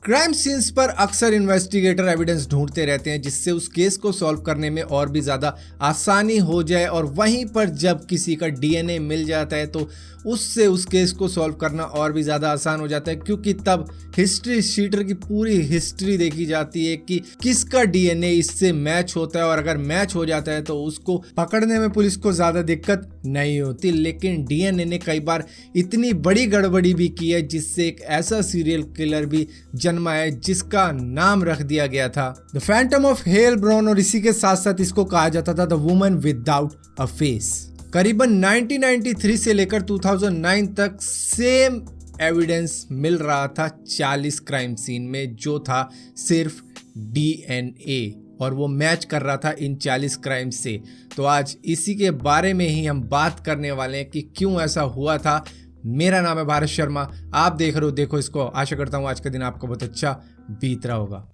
Crime scenes पर अक्सर investigator evidence ढूंढते रहते हैं जिससे उस केस को सॉल्व करने में और भी ज़्यादा आसानी हो जाए, और वहीं पर जब किसी का डीएनए मिल जाता है तो उससे उस केस को सॉल्व करना और भी ज़्यादा आसान हो जाता है, क्योंकि तब हिस्ट्री शीटर की पूरी हिस्ट्री देखी जाती है कि किसका डीएनए इससे मैच होता है, और अगर मैच हो जाता है तो उसको पकड़ने में पुलिस को ज़्यादा दिक्कत नहीं होती। लेकिन डीएनए ने कई बार इतनी बड़ी गड़बड़ी भी की है जिससे एक ऐसा सीरियल किलर भी जन्मा है जिसका नाम रख दिया गया था द फैंटम ऑफ हेलब्रॉन, और इसी के साथ साथ इसको कहा जाता था the woman without a face. करीबन 1993 से लेकर 2009 तक सेम एविडेंस मिल रहा था 40 क्राइम सीन में, जो था सिर्फ डीएनए, और वो मैच कर रहा था इन 40 क्राइम से। तो आज इसी के बारे में ही हम बात करने वाले हैं कि क्यों ऐसा हुआ था। मेरा नाम है भारत शर्मा, आप देख रहे हो देखो इसको। आशा करता हूँ आज का दिन आपको बहुत अच्छा बीत रहा होगा।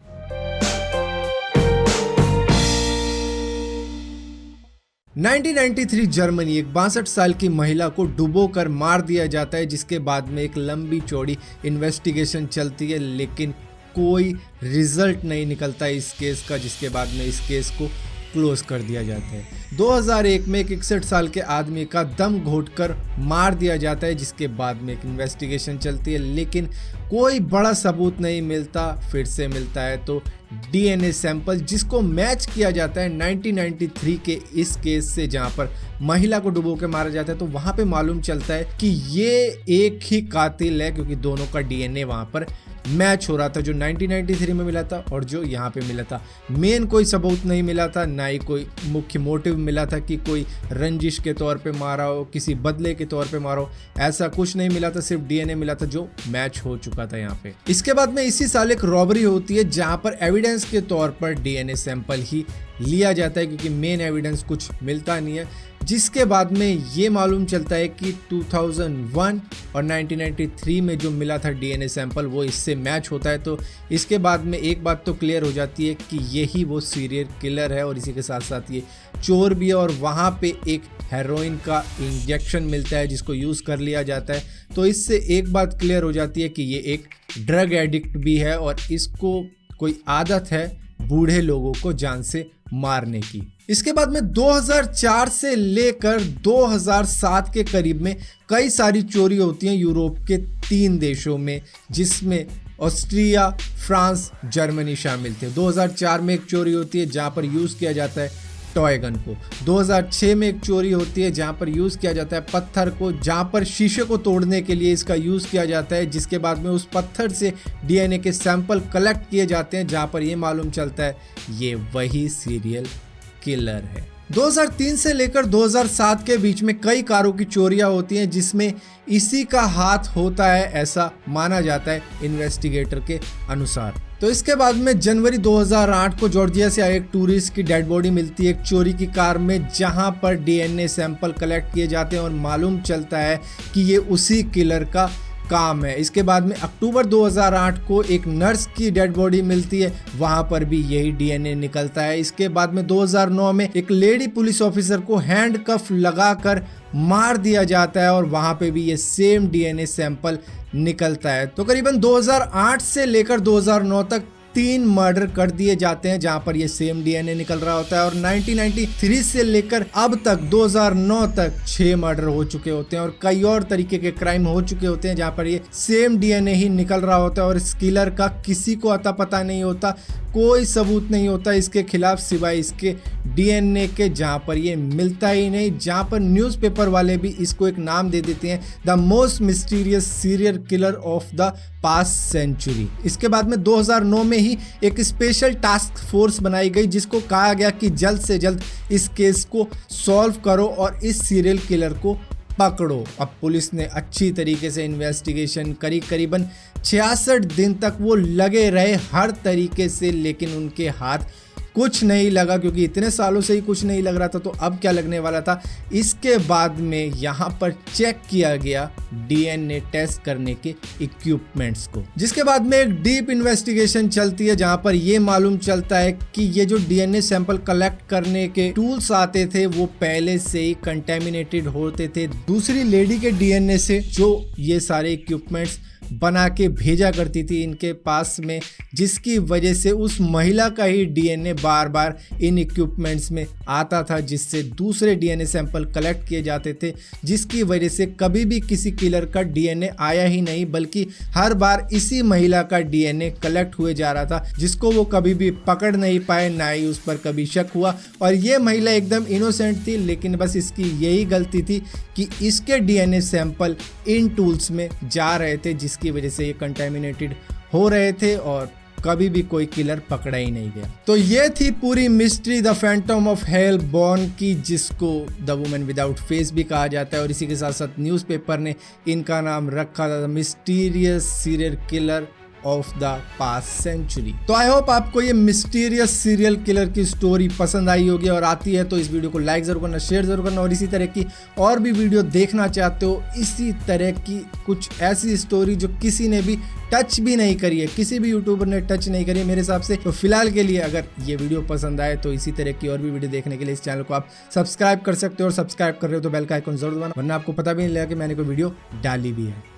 जर्मनी, एक 62 साल की महिला को डुबोकर मार दिया जाता है, जिसके बाद में एक लंबी चौड़ी इन्वेस्टिगेशन चलती है, लेकिन कोई रिजल्ट नहीं निकलता इस केस का, जिसके बाद में इस केस को क्लोज कर दिया जाता है। 2001 में एक 61 साल के आदमी का दम घोटकर मार दिया जाता है, जिसके बाद में एक इन्वेस्टिगेशन चलती है, लेकिन कोई बड़ा सबूत नहीं मिलता। फिर से मिलता है तो डीएनए सैंपल, जिसको मैच किया जाता है 1993 के इस केस से, जहां पर महिला को डुबो के मारा जाता है। तो वहां पे मालूम चलता है कि ये एक ही कातिल है, क्योंकि दोनों का डीएनए वहां पर मैच हो रहा था, जो 1993 में मिला था और जो यहाँ पे मिला था। मेन कोई सबूत नहीं मिला था, ना ही कोई मुख्य मोटिव मिला था कि कोई रंजिश के तौर पे मारा हो, किसी बदले के तौर पे मारा हो, ऐसा कुछ नहीं मिला था। सिर्फ डीएनए मिला था जो मैच हो चुका था यहाँ पे। इसके बाद में इसी साल एक रॉबरी होती है जहाँ पर एविडेंस के तौर पर डीएनए सैंपल ही लिया जाता है, क्योंकि मेन एविडेंस कुछ मिलता नहीं है। जिसके बाद में ये मालूम चलता है कि 2001 और 1993 में जो मिला था डीएनए सैंपल वो इससे मैच होता है। तो इसके बाद में एक बात तो क्लियर हो जाती है कि यही वो सीरियल किलर है, और इसी के साथ साथ ये चोर भी है, और वहाँ पे एक हेरोइन का इंजेक्शन मिलता है जिसको यूज़ कर लिया जाता है। तो इससे एक बात क्लियर हो जाती है कि ये एक ड्रग एडिक्ट भी है, और इसको कोई आदत है बूढ़े लोगों को जान से मारने की। इसके बाद में 2004 से लेकर 2007 के करीब में कई सारी चोरी होती हैं यूरोप के 3 देशों में, जिसमें ऑस्ट्रिया, फ्रांस, जर्मनी शामिल थे। 2004 में एक चोरी होती है जहां पर यूज़ किया जाता है टॉय गन को। 2006 में एक चोरी होती है जहां पर यूज़ किया जाता है पत्थर को, जहां पर शीशे को तोड़ने के लिए इसका यूज़ किया जाता है, जिसके बाद में उस पत्थर से डीएनए के सैंपल कलेक्ट किए जाते हैं, जहां पर ये मालूम चलता है ये वही सीरियल किलर है। 2003 से लेकर 2007 के बीच में कई कारों की चोरियां होती हैं, जिसमें इसी का हाथ होता है, ऐसा माना जाता है इन्वेस्टिगेटर के अनुसार। तो इसके बाद में जनवरी 2008 को जॉर्जिया से आए एक टूरिस्ट की डेड बॉडी मिलती है एक चोरी की कार में, जहां पर डीएनए सैंपल कलेक्ट किए जाते हैं, और मालूम चलता है कि ये उसी किलर का काम है। इसके बाद में अक्टूबर 2008 को एक नर्स की डेड बॉडी मिलती है, वहां पर भी यही डीएनए निकलता है। इसके बाद में 2009 में एक लेडी पुलिस ऑफिसर को हैंडकफ लगाकर मार दिया जाता है, और वहां पे भी ये सेम डीएनए सैंपल निकलता है। तो करीबन 2008 से लेकर 2009 तक 3 मर्डर कर दिए जाते हैं जहां पर ये सेम डीएनए निकल रहा होता है, और 1993 से लेकर अब तक 2009 तक 6 मर्डर हो चुके होते हैं, और कई और तरीके के क्राइम हो चुके होते हैं जहां पर ये सेम डीएनए ही निकल रहा होता है, और इस किलर का किसी को अता पता नहीं होता, कोई सबूत नहीं होता इसके खिलाफ सिवाय इसके डीएनए के, जहां पर ये मिलता ही नहीं, जहां पर न्यूज़पेपर वाले भी इसको एक नाम दे देते हैं the most mysterious serial killer of the past century. इसके बाद में 2009 में ही एक स्पेशल टास्क फोर्स बनाई गई, जिसको कहा गया कि जल्द से जल्द इस केस को सॉल्व करो और इस सीरियल किलर को पकड़ो। अब पुलिस ने अच्छी तरीके से इन्वेस्टिगेशन करी, करीबन 66 दिन तक वो लगे रहे हर तरीके से, लेकिन उनके हाथ कुछ नहीं लगा, क्योंकि इतने सालों से ही कुछ नहीं लग रहा था, तो अब क्या लगने वाला था। इसके बाद में यहाँ पर चेक किया गया डीएनए टेस्ट करने के इक्विपमेंट्स को, जिसके बाद में एक डीप इन्वेस्टिगेशन चलती है जहाँ पर ये मालूम चलता है कि ये जो डीएनए सैंपल कलेक्ट करने के टूल्स आते थे वो पहले से ही कंटेमिनेटेड होते थे दूसरी लेडी के डीएनए से, जो ये सारे इक्विपमेंट्स बना के भेजा करती थी इनके पास में, जिसकी वजह से उस महिला का ही डीएनए बार बार इन इक्विपमेंट्स में आता था, जिससे दूसरे डीएनए सैंपल कलेक्ट किए जाते थे, जिसकी वजह से कभी भी किसी किलर का डीएनए आया ही नहीं, बल्कि हर बार इसी महिला का डीएनए कलेक्ट हुए जा रहा था, जिसको वो कभी भी पकड़ नहीं पाए, ना ही उस पर कभी शक हुआ। और ये महिला एकदम इनोसेंट थी, लेकिन बस इसकी यही गलती थी कि इसके डीएनए सैंपल इन टूल्स में जा रहे थे, जिसकी वजह से ये कंटेमिनेटेड हो रहे थे और कभी भी कोई किलर पकड़ा ही नहीं गया। तो ये थी पूरी mystery the Phantom of hell born की, जिसको द वुमन विदाउट फेस भी कहा जाता है। और इसी के साथ साथ न्यूज़पेपर ने इनका नाम रखा था the mysterious serial killer of the past century. तो आई होप आपको ये मिस्टीरियस सीरियल किलर की स्टोरी पसंद आई होगी, और आती है तो इस वीडियो को लाइक जरूर करना, शेयर जरूर करना, और इसी तरह की और भी वीडियो देखना चाहते हो, इसी तरह की कुछ ऐसी स्टोरी जो किसी ने भी टच भी नहीं करी है, किसी भी यूट्यूबर ने टच नहीं करी है मेरे हिसाब से। तो फिलहाल के लिए अगर ये वीडियो पसंद आए तो इसी तरह की और भी वीडियो देखने के लिए इस चैनल को आप सब्सक्राइब कर सकते हो, और सब्सक्राइब कर रहे हो तो बेल का आइकन जरूर दबाना, वरना आपको पता भी नहीं लगेगा कि मैंने कोई वीडियो डाली भी है।